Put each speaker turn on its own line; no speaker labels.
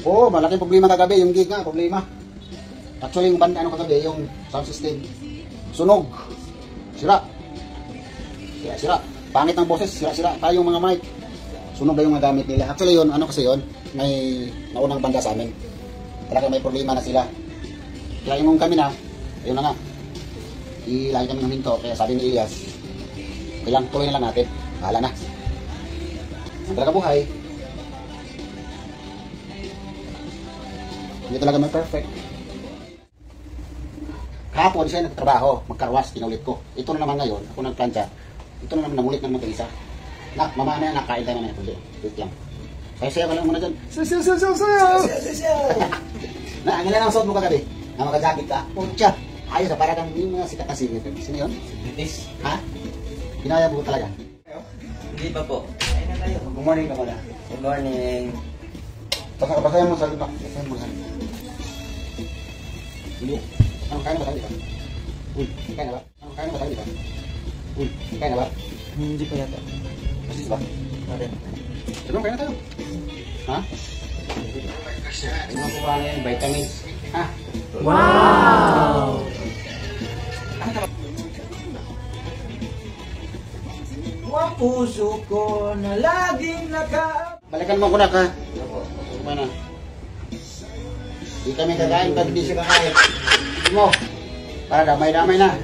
Oo, malaking problema kagabi. Yung gig nga, problema. Actually, yung banda, ano kagabi, yung sound system. Sunog. Sira. Sira. Pangit ng boses, sira. Tayo yung mga mic. Sunog na yung mga gamit nila. Actually, yun, ano kasi yun, may naunang banda sa amin. Talaga may problema na sila. Kaya yung kami na, ayun na nga. Ilagay kami ng hinto. Kaya sabi ni Elias, kailang tuloy na lang natin. Bahala na. Ang talaga buhay. Hindi talaga may perfect. Kahapon siya nagtrabaho, magkarwas, kinulit ko. Ito na naman ngayon, ako nagplantsa. Ito na naman namulit ng mag-isa. Nak, mamaya na, nakain tayo na ito. Wait lang. Sayo-sayo ka lang muna dyan. Sayo! Na, ang ilan ang suot mo kagabi? Na maka-jacket ka? Pucha! Ayos, para kang yung mga sikat na singit. Sino yun?
British.
Ha? Pinaya mo talaga?
Hindi pa po. Ayun na tayo.
Good morning ka pala.
Good morning.
Basahin mo sa lima. Basahin mo sa lima. Hindi. Anong kaya na ba tayo dito? Uy, kaya na ba? Anong kaya na ba tayo dito? Uy, kaya na ba?
Hindi pa yata.
Masis ba?
Paren.
Anong kaya na tayo? Ha? Yung mga kuha na yan, vitamins. Ha?
Wow!
Ang puso ko na laging
Balikan mo ko na ka. Kumana. Hindi kami kakain pag hindi siya kakain. Mo. Para damay-damay na.